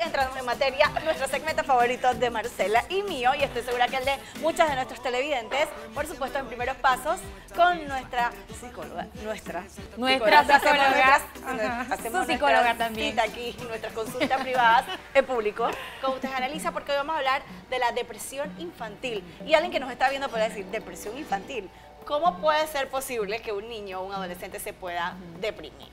entrando en materia, nuestro segmento favorito de Marcela y mío, y estoy segura que el de muchos de nuestros televidentes, por supuesto en Primeros Pasos, con nuestra psicóloga, Su psicóloga también. Cita aquí, nuestras consultas privadas en público, con ustedes Analiza, porque hoy vamos a hablar de la depresión infantil. Y alguien que nos está viendo puede decir, depresión infantil, ¿cómo puede ser posible que un niño o un adolescente se pueda deprimir?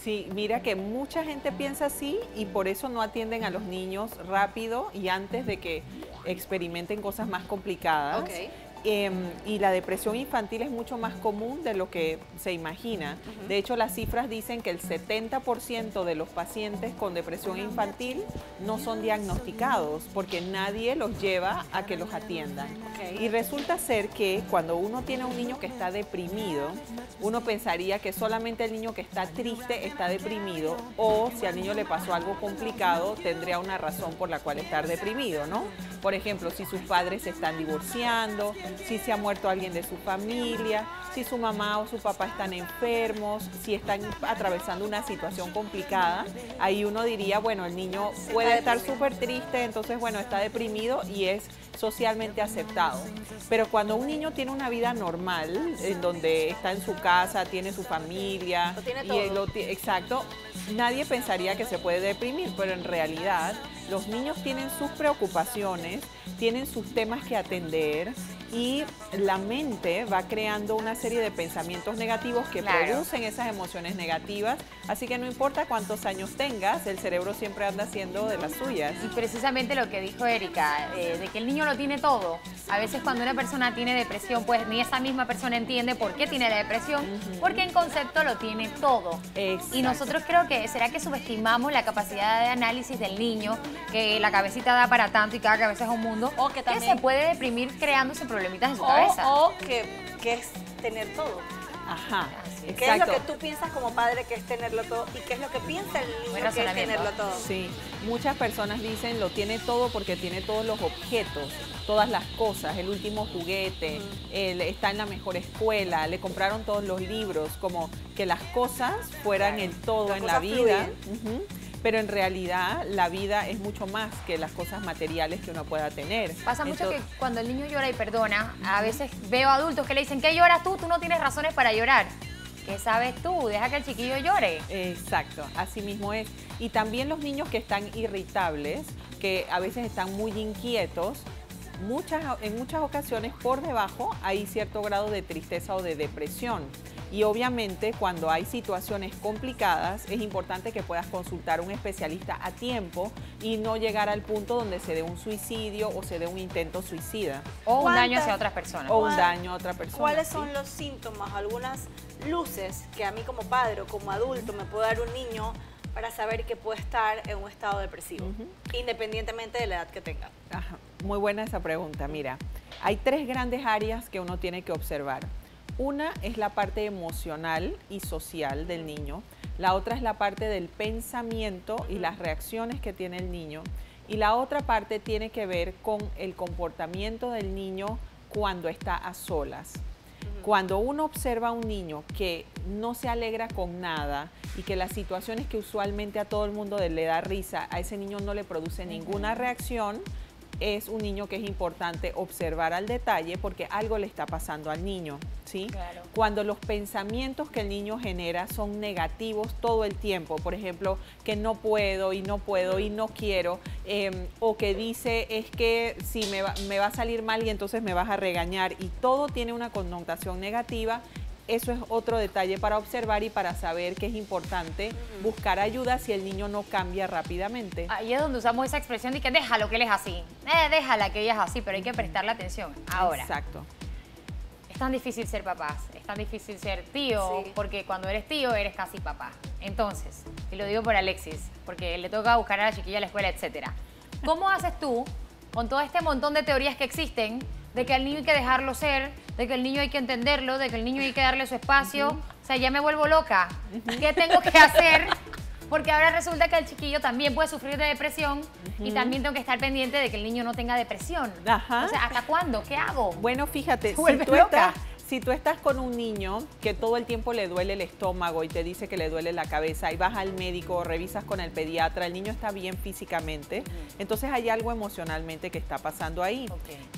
Sí, mira que mucha gente piensa así y por eso no atienden a los niños rápido y antes de que experimenten cosas más complicadas. Okay. Y la depresión infantil es mucho más común de lo que se imagina. De hecho, las cifras dicen que el 70% de los pacientes con depresión infantil no son diagnosticados porque nadie los lleva a que los atiendan. Okay. Y resulta ser que cuando uno tiene un niño que está deprimido, uno pensaría que solamente el niño que está triste está deprimido, o si al niño le pasó algo complicado, tendría una razón por la cual estar deprimido, ¿no? Por ejemplo, si sus padres se están divorciando, si se ha muerto alguien de su familia, si su mamá o su papá están enfermos, si están atravesando una situación complicada, ahí uno diría, bueno, el niño puede estar súper triste, entonces, bueno, está deprimido y es socialmente aceptado. Pero cuando un niño tiene una vida normal, en donde está en su casa, tiene su familia, lo tiene todo. Exacto, nadie pensaría que se puede deprimir, pero en realidad los niños tienen sus preocupaciones, tienen sus temas que atender y la mente va creando una serie de pensamientos negativos que producen esas emociones negativas, así que no importa cuántos años tengas, el cerebro siempre anda haciendo de las suyas. Y precisamente lo que dijo Erika, de que el niño lo tiene todo. A veces cuando una persona tiene depresión, pues ni esa misma persona entiende por qué tiene la depresión, porque en concepto lo tiene todo. Exacto. Y nosotros creo que, ¿será que subestimamos la capacidad de análisis del niño? Que la cabecita da para tanto y cada cabeza es un mundo. O que también se puede deprimir creándose problemitas en su cabeza. O que es tener todo. Ajá, Así es. ¿Qué es lo que tú piensas como padre que es tenerlo todo? ¿Y qué es lo que piensa el niño que es tenerlo todo? Sí, muchas personas dicen lo tiene todo porque tiene todos los objetos, todas las cosas, el último juguete, está en la mejor escuela, le compraron todos los libros, como que las cosas fueran el todo en la vida. Pero en realidad la vida es mucho más que las cosas materiales que uno pueda tener. Pasa mucho que cuando el niño llora y perdona, a veces veo adultos que le dicen, ¿qué lloras tú? Tú no tienes razones para llorar. ¿Qué sabes tú? Deja que el chiquillo llore. Exacto, así mismo es. Y también los niños que están irritables, que a veces están muy inquietos, en muchas ocasiones por debajo hay cierto grado de tristeza o de depresión. Y obviamente cuando hay situaciones complicadas es importante que puedas consultar a un especialista a tiempo y no llegar al punto donde se dé un suicidio o se dé un intento suicida. O un daño hacia otras personas. O un daño a otra persona. ¿Cuáles son los síntomas, algunas luces que a mí como padre o como adulto me puede dar un niño para saber que puede estar en un estado depresivo, independientemente de la edad que tenga? Ajá, muy buena esa pregunta. Mira, hay tres grandes áreas que uno tiene que observar. Una es la parte emocional y social del niño, la otra es la parte del pensamiento y las reacciones que tiene el niño, y la otra parte tiene que ver con el comportamiento del niño cuando está a solas. Cuando uno observa a un niño que no se alegra con nada y que las situaciones que usualmente a todo el mundo le da risa, a ese niño no le produce ninguna reacción, es un niño que es importante observar al detalle porque algo le está pasando al niño, ¿sí? Claro. Cuando los pensamientos que el niño genera son negativos todo el tiempo, por ejemplo, que no puedo y no puedo y no quiero, o que dice es que si me va a salir mal y entonces me vas a regañar, y todo tiene una connotación negativa. Eso es otro detalle para observar y para saber que es importante buscar ayuda si el niño no cambia rápidamente. Ahí es donde usamos esa expresión de que déjalo que él es así. Déjala que ella es así, pero hay que prestarle atención. Ahora, exacto. es tan difícil ser papás, es tan difícil ser tío, porque cuando eres tío eres casi papá. Entonces, y lo digo por Alexis, porque le toca buscar a la chiquilla a la escuela, etcétera. ¿Cómo haces tú con todo este montón de teorías que existen de que al niño hay que dejarlo ser, de que el niño hay que entenderlo, de que el niño hay que darle su espacio? O sea, ya me vuelvo loca. ¿Qué tengo que hacer? Porque ahora resulta que el chiquillo también puede sufrir de depresión y también tengo que estar pendiente de que el niño no tenga depresión. O sea, ¿hasta cuándo? ¿Qué hago? Bueno, fíjate, Si tú estás con un niño que todo el tiempo le duele el estómago y te dice que le duele la cabeza y vas al médico, revisas con el pediatra, el niño está bien físicamente, entonces hay algo emocionalmente que está pasando ahí.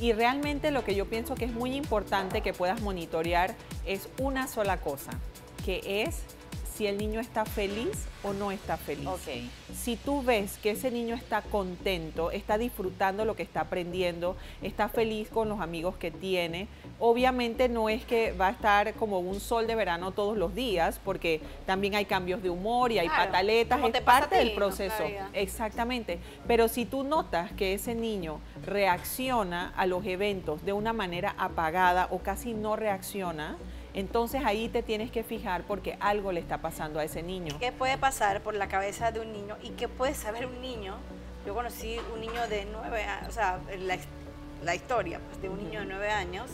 Y realmente lo que yo pienso que es muy importante que puedas monitorear es una sola cosa, que es si el niño está feliz o no está feliz. Si tú ves que ese niño está contento, está disfrutando lo que está aprendiendo, está feliz con los amigos que tiene, obviamente no es que va a estar como un sol de verano todos los días, porque también hay cambios de humor y hay pataletas, es parte del proceso. Exactamente. Pero si tú notas que ese niño reacciona a los eventos de una manera apagada o casi no reacciona, entonces ahí te tienes que fijar porque algo le está pasando a ese niño. ¿Qué puede pasar por la cabeza de un niño y qué puede saber un niño? Yo conocí un niño de 9 años, o sea, la historia pues, de un niño de 9 años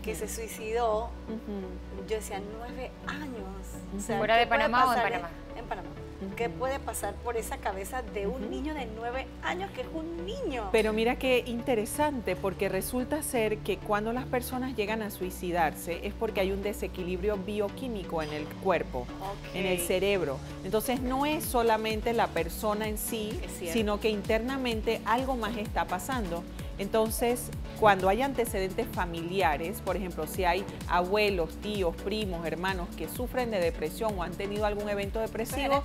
que se suicidó. Yo decía, 9 años. O sea, ¿fuera de Panamá o en Panamá? En Panamá. ¿Qué puede pasar por esa cabeza de un niño de 9 años que es un niño? Pero mira qué interesante, porque resulta ser que cuando las personas llegan a suicidarse es porque hay un desequilibrio bioquímico en el cuerpo, en el cerebro. Entonces no es solamente la persona en sí, sino que internamente algo más está pasando. Entonces, cuando hay antecedentes familiares, por ejemplo, si hay abuelos, tíos, primos, hermanos que sufren de depresión o han tenido algún evento depresivo,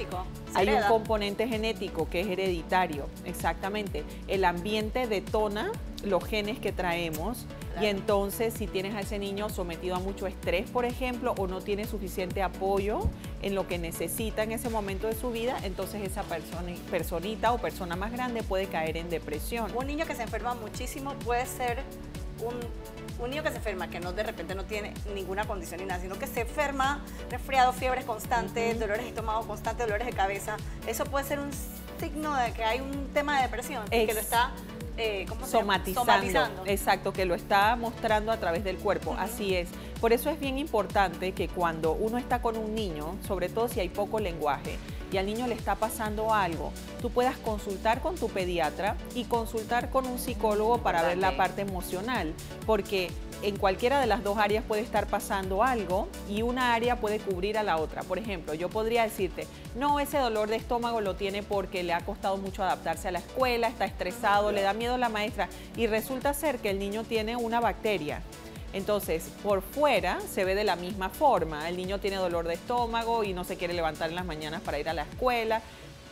hay un componente genético que es hereditario, exactamente. El ambiente detona los genes que traemos y entonces si tienes a ese niño sometido a mucho estrés, por ejemplo, o no tiene suficiente apoyo en lo que necesita en ese momento de su vida, entonces esa personita o persona más grande puede caer en depresión. Un niño que se enferma muchísimo puede ser un niño que se enferma, que no de repente no tiene ninguna condición ni nada, sino que se enferma, resfriado, fiebres constantes, dolores de estómago constantes, dolores de cabeza. Eso puede ser un signo de que hay un tema de depresión, que lo está somatizando. Exacto, que lo está mostrando a través del cuerpo, así es. Por eso es bien importante que cuando uno está con un niño, sobre todo si hay poco lenguaje, y al niño le está pasando algo, tú puedas consultar con tu pediatra y consultar con un psicólogo para ver la parte emocional, porque en cualquiera de las dos áreas puede estar pasando algo y una área puede cubrir a la otra. Por ejemplo, yo podría decirte, no, ese dolor de estómago lo tiene porque le ha costado mucho adaptarse a la escuela, está estresado, le da miedo a la maestra, y resulta ser que el niño tiene una bacteria. Entonces, por fuera se ve de la misma forma. El niño tiene dolor de estómago y no se quiere levantar en las mañanas para ir a la escuela,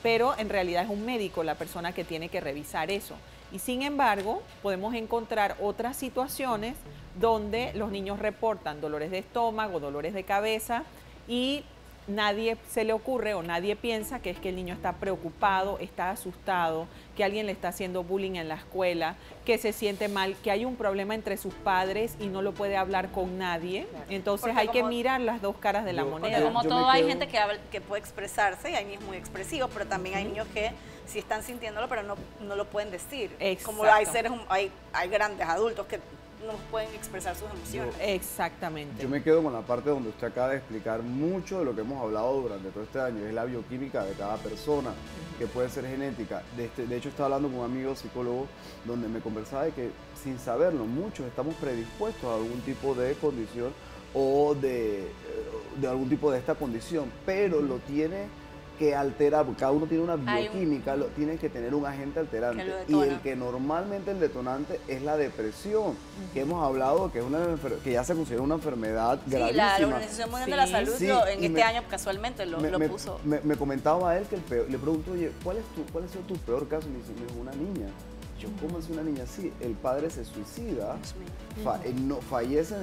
pero en realidad es un médico la persona que tiene que revisar eso. Y sin embargo, podemos encontrar otras situaciones donde los niños reportan dolores de estómago, dolores de cabeza y nadie se le ocurre o nadie piensa que es que el niño está preocupado, está asustado, que alguien le está haciendo bullying en la escuela, que se siente mal, que hay un problema entre sus padres y no lo puede hablar con nadie. Entonces hay que mirar las dos caras de la moneda. Como todo, hay gente que puede expresarse y hay niños muy expresivos, pero también hay niños que sí están sintiéndolo, pero no lo pueden decir. Como hay grandes adultos que no pueden expresar sus emociones. Exactamente. Yo me quedo con la parte donde usted acaba de explicar mucho de lo que hemos hablado durante todo este año, es la bioquímica de cada persona, que puede ser genética. De hecho, estaba hablando con un amigo psicólogo donde me conversaba de que sin saberlo, muchos estamos predispuestos a algún tipo de condición o de algún tipo de esta condición, pero lo tiene que alterar, cada uno tiene una bioquímica, tiene que tener un agente alterante, y el que normalmente el detonante es la depresión, que hemos hablado que es que ya se considera una enfermedad gravísima. La Organización Mundial de la Salud en este año casualmente lo puso. Me comentaba él que le pregunto, oye, ¿cuál ha sido tu peor caso? Y me dice, una niña. Yo, ¿cómo es una niña así? El padre se suicida, fallece,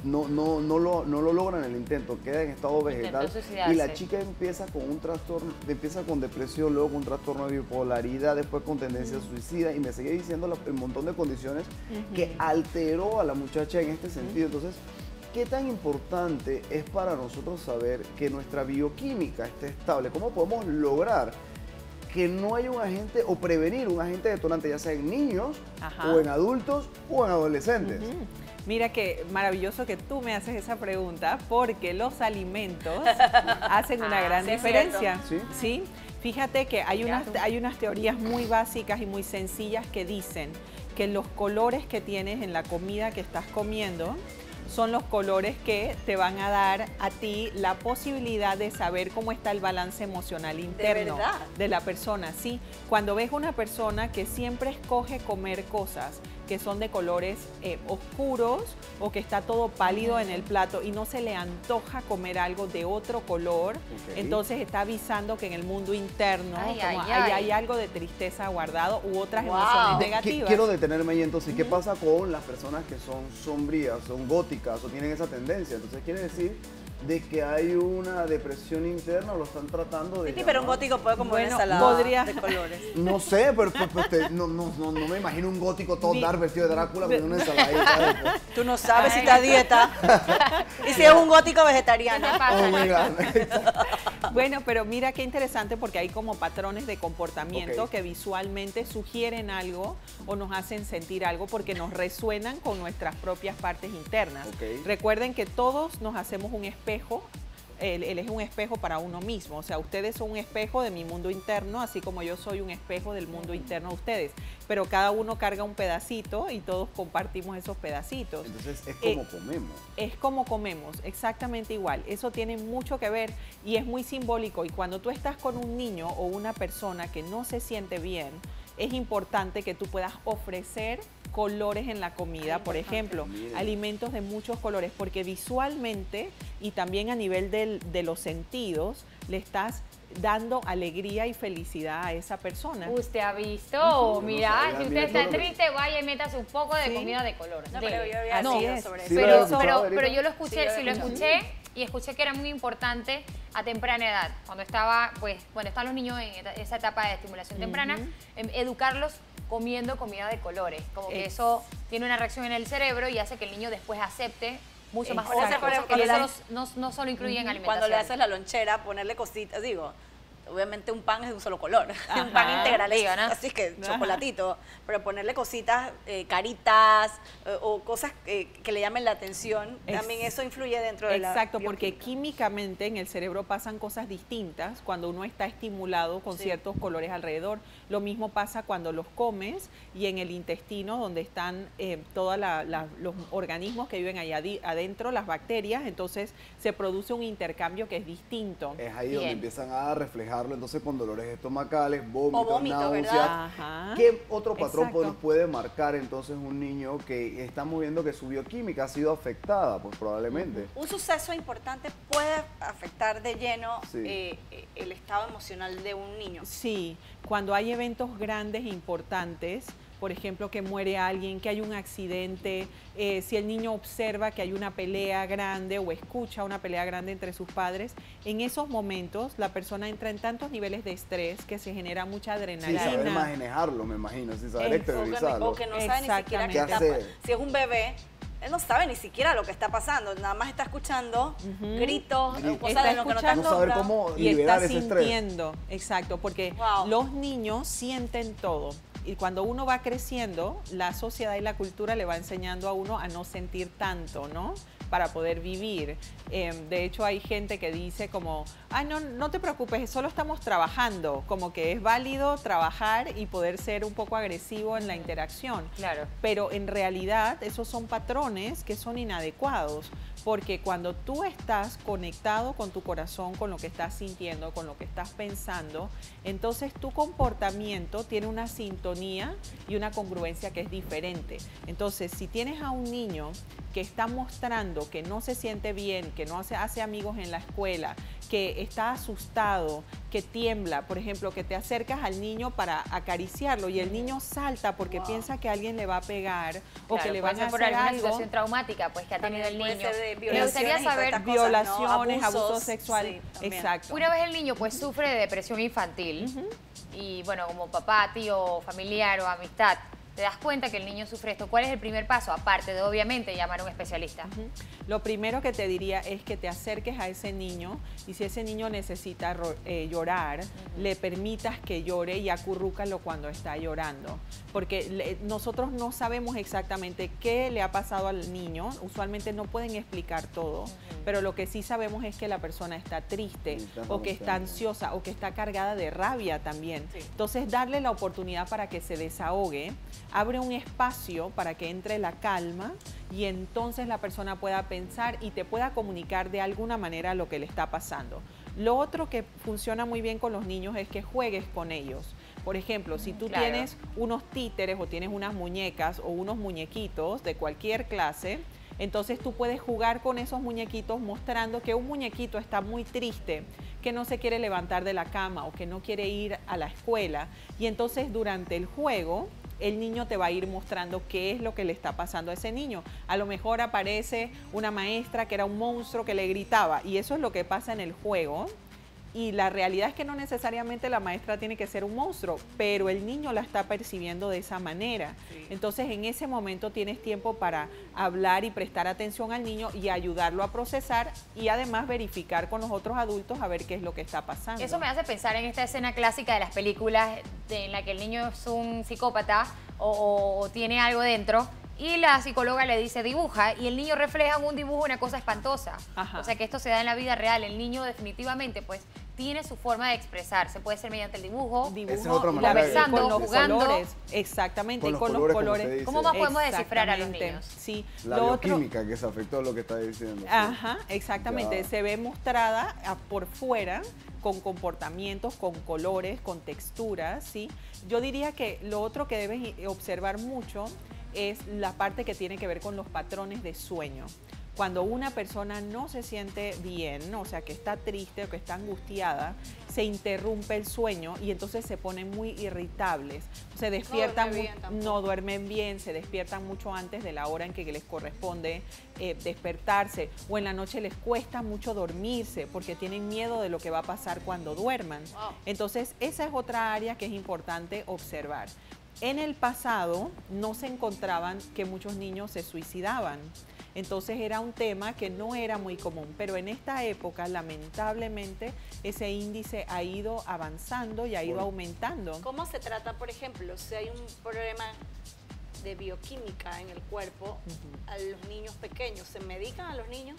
no lo logra en el intento, queda en estado vegetal y la chica empieza con un trastorno, empieza con depresión, luego con un trastorno de bipolaridad, después con tendencia suicida, y me sigue diciendo el montón de condiciones que alteró a la muchacha en este sentido. Entonces, ¿qué tan importante es para nosotros saber que nuestra bioquímica esté estable? ¿Cómo podemos lograr que no haya un agente o prevenir un agente detonante, ya sea en niños o en adultos o en adolescentes? Mira qué maravilloso que tú me haces esa pregunta, porque los alimentos hacen una gran diferencia. ¿Sí? Fíjate que hay unas teorías muy básicas y muy sencillas que dicen que los colores que tienes en la comida que estás comiendo son los colores que te van a dar a ti la posibilidad de saber cómo está el balance emocional interno de la persona. Sí, cuando ves una persona que siempre escoge comer cosas que son de colores oscuros o que está todo pálido en el plato y no se le antoja comer algo de otro color, entonces está avisando que en el mundo interno hay algo de tristeza guardado u otras emociones negativas. Quiero detenerme ahí entonces. ¿Qué pasa con las personas que son sombrías, son góticas o tienen esa tendencia? Entonces quiere decir de que hay una depresión interna o lo están tratando de... Sí, pero un gótico puede comer una ensalada de colores. No sé, pero no me imagino un gótico todo dar vestido de Drácula con una ensaladita. Tú no sabes si está a dieta y si es un gótico vegetariano. Bueno, pero mira qué interesante porque hay como patrones de comportamiento que visualmente sugieren algo o nos hacen sentir algo porque nos resuenan con nuestras propias partes internas. Recuerden que todos nos hacemos un espejo. Él es un espejo para uno mismo, o sea, ustedes son un espejo de mi mundo interno, así como yo soy un espejo del mundo interno de ustedes, pero cada uno carga un pedacito y todos compartimos esos pedacitos. Entonces es como comemos. Es como comemos, exactamente igual. Eso tiene mucho que ver y es muy simbólico, y cuando tú estás con un niño o una persona que no se siente bien, es importante que tú puedas ofrecer colores en la comida, por ejemplo, alimentos de muchos colores, porque visualmente y también a nivel de los sentidos le estás dando alegría y felicidad a esa persona. Usted ha visto, mira, si usted está triste, vaya y métase un poco de comida de color. No, pero yo había leído sobre eso. Pero yo lo escuché, sí lo escuché y escuché que era muy importante a temprana edad, cuando están los niños en esa etapa de estimulación temprana, educarlos comiendo comida de colores, como que eso tiene una reacción en el cerebro y hace que el niño después acepte mucho más cosas que no solo incluyen alimentación. Cuando le haces la lonchera, ponerle cositas, digo, obviamente un pan es de un solo color, un pan integral, ¿no? Así que chocolatito, pero ponerle cositas, caritas o cosas que le llamen la atención, también eso influye dentro de la... Exacto, porque químicamente en el cerebro pasan cosas distintas cuando uno está estimulado con ciertos colores alrededor. Lo mismo pasa cuando los comes y en el intestino, donde están todos los organismos que viven ahí adentro, las bacterias, entonces se produce un intercambio que es distinto. Es ahí donde empiezan a reflejarlo entonces con dolores estomacales, vómitos, náuseas. ¿Qué otro patrón nos puede marcar entonces un niño que estamos viendo que su bioquímica ha sido afectada? Pues probablemente. Un suceso importante puede afectar de lleno el estado emocional de un niño. Sí, cuando hay eventos grandes e importantes, por ejemplo, que muere alguien, que hay un accidente, si el niño observa que hay una pelea grande o escucha una pelea grande entre sus padres, en esos momentos la persona entra en tantos niveles de estrés que se genera mucha adrenalina. Sí, saber manejarlo, me imagino, sí, saber exteriorizarlo. O que no sabe ni siquiera qué está pasando. Si es un bebé, él no sabe ni siquiera lo que está pasando, nada más está escuchando gritos, cosas de lo que no está no saber cómo y liberar está ese estrés. sintiendo, exacto, porque los niños sienten todo. Y cuando uno va creciendo, la sociedad y la cultura le va enseñando a uno a no sentir tanto, ¿no? Para poder vivir. De hecho, hay gente que dice como, no te preocupes, solo estamos trabajando. Como que es válido trabajar y poder ser un poco agresivo en la interacción. Claro. Pero en realidad, esos son patrones que son inadecuados. Porque cuando tú estás conectado con tu corazón, con lo que estás sintiendo, con lo que estás pensando, entonces tu comportamiento tiene una sintonía y una congruencia que es diferente. Entonces, si tienes a un niño que está mostrando que no se siente bien, que no hace amigos en la escuela, que está asustado, que tiembla, por ejemplo, que te acercas al niño para acariciarlo y el niño salta porque piensa que alguien le va a pegar o que le van a hacer por alguna algo. situación traumática pues que ha tenido el niño. Me gustaría saber violaciones, abuso sexual. Sí, exacto. Una vez el niño pues sufre de depresión infantil y bueno, como papá, tío, familiar o amistad, te das cuenta que el niño sufre esto. ¿Cuál es el primer paso? Aparte de, obviamente, llamar a un especialista. Lo primero que te diría es que te acerques a ese niño y si ese niño necesita llorar, le permitas que llore y acurrúcalo cuando está llorando. Porque nosotros no sabemos exactamente qué le ha pasado al niño. Usualmente no pueden explicar todo, pero lo que sí sabemos es que la persona está triste o que está ansiosa o que está cargada de rabia también. Entonces, darle la oportunidad para que se desahogue, abre un espacio para que entre la calma y entonces la persona pueda pensar y te pueda comunicar de alguna manera lo que le está pasando. Lo otro que funciona muy bien con los niños es que juegues con ellos. Por ejemplo, si tú tienes unos títeres o tienes unas muñecas o unos muñequitos de cualquier clase, entonces tú puedes jugar con esos muñequitos mostrando que un muñequito está muy triste, que no se quiere levantar de la cama o que no quiere ir a la escuela. Y entonces durante el juego el niño te va a ir mostrando qué es lo que le está pasando a ese niño. A lo mejor aparece una maestra que era un monstruo que le gritaba y eso es lo que pasa en el juego. Y la realidad es que no necesariamente la maestra tiene que ser un monstruo, pero el niño la está percibiendo de esa manera. Sí. Entonces, en ese momento tienes tiempo para hablar y prestar atención al niño y ayudarlo a procesar y además verificar con los otros adultos a ver qué es lo que está pasando. Eso me hace pensar en esta escena clásica de las películas en la que el niño es un psicópata o tiene algo dentro. Y la psicóloga le dice, dibuja, y el niño refleja en un dibujo una cosa espantosa. Ajá. O sea que esto se da en la vida real. El niño definitivamente pues tiene su forma de expresarse. Puede ser mediante el dibujo, conversando, jugando. Colores. Exactamente, con los colores. ¿Cómo más podemos descifrar a los niños? Sí. La bioquímica que se afectó a lo que está diciendo. Ajá, exactamente. Ya. Se ve mostrada por fuera con comportamientos, con colores, con texturas, ¿sí? Yo diría que lo otro que debes observar mucho es la parte que tiene que ver con los patrones de sueño. Cuando una persona no se siente bien, o sea, que está triste o que está angustiada, se interrumpe el sueño y entonces se ponen muy irritables. Se despiertan, no duermen bien, se despiertan mucho antes de la hora en que les corresponde despertarse, o en la noche les cuesta mucho dormirse porque tienen miedo de lo que va a pasar cuando duerman. Entonces, esa es otra área que es importante observar. En el pasado no se encontraban que muchos niños se suicidaban. Entonces era un tema que no era muy común, pero en esta época lamentablemente ese índice ha ido avanzando y ha ido aumentando. ¿Cómo se trata, por ejemplo, si hay un problema de bioquímica en el cuerpo a los niños pequeños? ¿Se medican a los niños?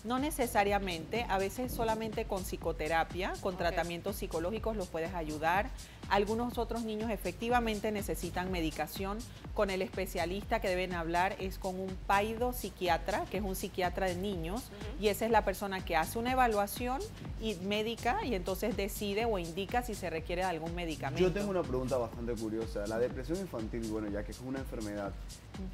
No necesariamente, a veces solamente con psicoterapia, con tratamientos psicológicos los puedes ayudar. Algunos otros niños efectivamente necesitan medicación. Con el especialista que deben hablar es con un paidopsiquiatra, que es un psiquiatra de niños, y esa es la persona que hace una evaluación y médica y entonces decide o indica si se requiere de algún medicamento. Yo tengo una pregunta bastante curiosa. La depresión infantil, bueno, ya que es una enfermedad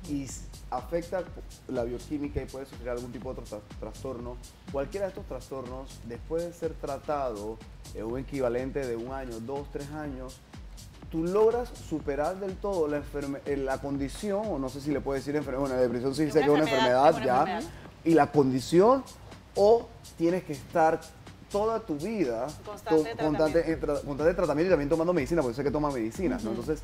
y afecta la bioquímica y puede sufrir algún tipo de otro trastorno, cualquiera de estos trastornos, después de ser tratado en un equivalente de 1 año, 2, 3 años, tú logras superar del todo la condición, o no sé si le puedes decir enfermedad, bueno, la depresión sí dice que es una enfermedad ya, y la condición, o tienes que estar toda tu vida constante tratamiento y también tomando medicina, porque sé que toma medicinas, ¿no? Entonces,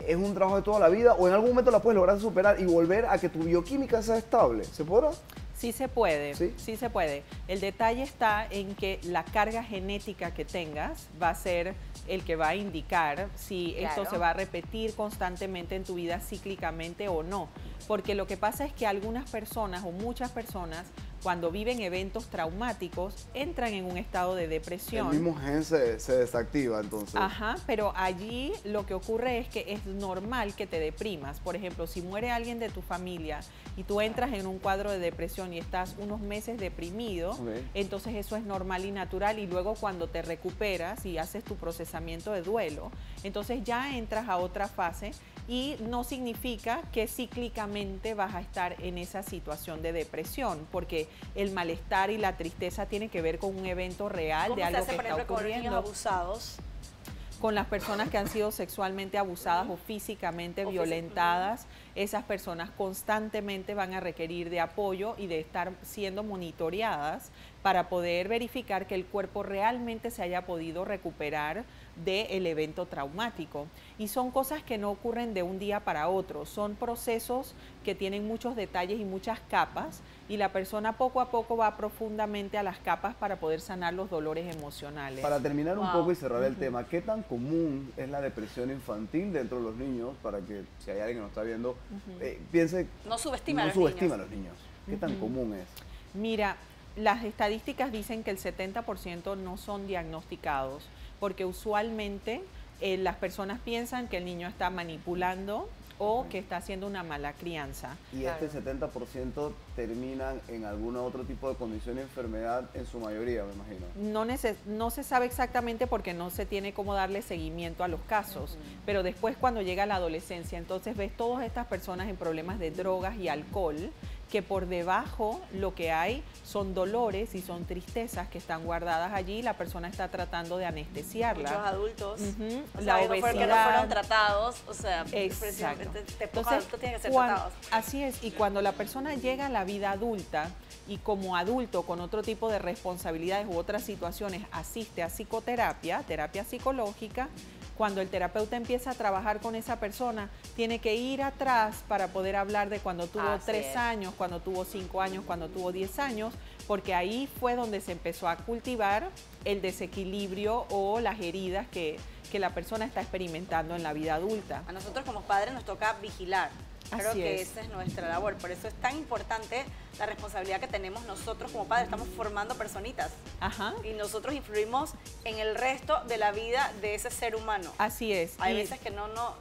¿es un trabajo de toda la vida o en algún momento la puedes lograr superar y volver a que tu bioquímica sea estable? ¿Se podrá? Sí se puede, sí se puede. El detalle está en que la carga genética que tengas va a ser el que va a indicar si esto se va a repetir constantemente en tu vida cíclicamente o no. Porque lo que pasa es que algunas personas o muchas personas cuando viven eventos traumáticos entran en un estado de depresión. El mismo gen se desactiva entonces. Ajá, pero allí lo que ocurre es que es normal que te deprimas. Por ejemplo, si muere alguien de tu familia y tú entras en un cuadro de depresión y estás unos meses deprimido, entonces eso es normal y natural, y luego cuando te recuperas y haces tu procesamiento de duelo, entonces ya entras a otra fase y no significa que cíclicamente vas a estar en esa situación de depresión, porque el malestar y la tristeza tiene que ver con un evento real de algo que está ocurriendo. Con los niños abusados? Con las personas que han sido sexualmente abusadas o físicamente violentadas, esas personas constantemente van a requerir de apoyo y de estar siendo monitoreadas para poder verificar que el cuerpo realmente se haya podido recuperar del evento traumático. Y son cosas que no ocurren de un día para otro, son procesos que tienen muchos detalles y muchas capas, y la persona poco a poco va profundamente a las capas para poder sanar los dolores emocionales. Para terminar un poco y cerrar el tema, ¿qué tan común es la depresión infantil dentro de los niños? Para que si hay alguien que nos está viendo, piense... No subestima a los niños. ¿Qué tan común es? Mira, las estadísticas dicen que el 70% no son diagnosticados, porque usualmente las personas piensan que el niño está manipulando o que está haciendo una mala crianza. Y Claro. este 70% terminan en algún otro tipo de condición y enfermedad, en su mayoría, me imagino. No se sabe exactamente porque no se tiene cómo darle seguimiento a los casos, pero después cuando llega la adolescencia, entonces ves todas estas personas en problemas de drogas y alcohol, que por debajo lo que hay son dolores y son tristezas que están guardadas allí, la persona está tratando de anestesiarla. Muchos adultos, Ujú, o sea, la que no obesidad. fueron tratados, o sea, Exacto. pocos adultos tienen que ser cuan- tratados. así es, y cuando la persona llega a la vida adulta y como adulto con otro tipo de responsabilidades u otras situaciones asiste a psicoterapia, terapia psicológica, cuando el terapeuta empieza a trabajar con esa persona, tiene que ir atrás para poder hablar de cuando tuvo Así 3 es. años, cuando tuvo 5 años, cuando tuvo 10 años, porque ahí fue donde se empezó a cultivar el desequilibrio o las heridas que la persona está experimentando en la vida adulta. A nosotros como padres nos toca vigilar. Creo Así que es. esa es nuestra labor. Por eso es tan importante la responsabilidad que tenemos nosotros como padres. Estamos formando personitas Ajá. y nosotros influimos en el resto de la vida de ese ser humano. Así es. Hay Y- veces que no nos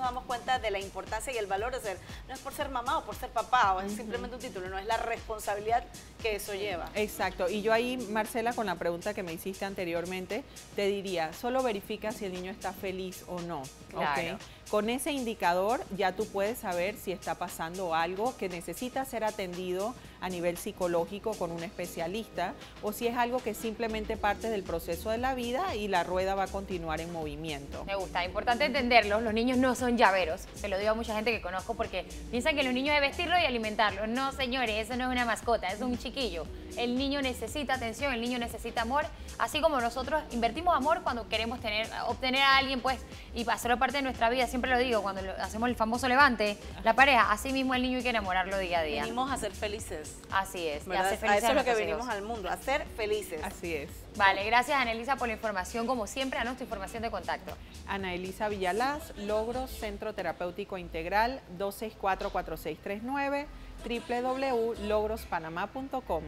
damos cuenta de la importancia y el valor de ser. No es por ser mamá o por ser papá o es simplemente un título, no es la responsabilidad que eso lleva. Exacto. Y yo ahí, Marcela, con la pregunta que me hiciste anteriormente, te diría, solo verifica si el niño está feliz o no. Claro. ¿Ok? Con ese indicador ya tú puedes saber si está pasando algo que necesita ser atendido a nivel psicológico con un especialista o si es algo que simplemente parte del proceso de la vida y la rueda va a continuar en movimiento. Me gusta, importante entenderlo, los niños no son llaveros, se lo digo a mucha gente que conozco porque piensan que los niños es vestirlo y alimentarlo. No, señores, eso no es una mascota, es un chiquillo. El niño necesita atención, el niño necesita amor, así como nosotros invertimos amor cuando queremos obtener a alguien pues y hacerlo parte de nuestra vida. Siempre lo digo, cuando hacemos el famoso levante, la pareja, así mismo el niño hay que enamorarlo día a día. Venimos a ser felices. Así es, y ¿Verdad? hacer A felices eso es lo que nuestros venimos hijos. al mundo, a ser felices. Así es. Vale, gracias Anelisa por la información, como siempre, a nuestra información de contacto. Ana Elisa Villalaz, Logros Centro Terapéutico Integral, 264-4639, www.logrospanamá.com.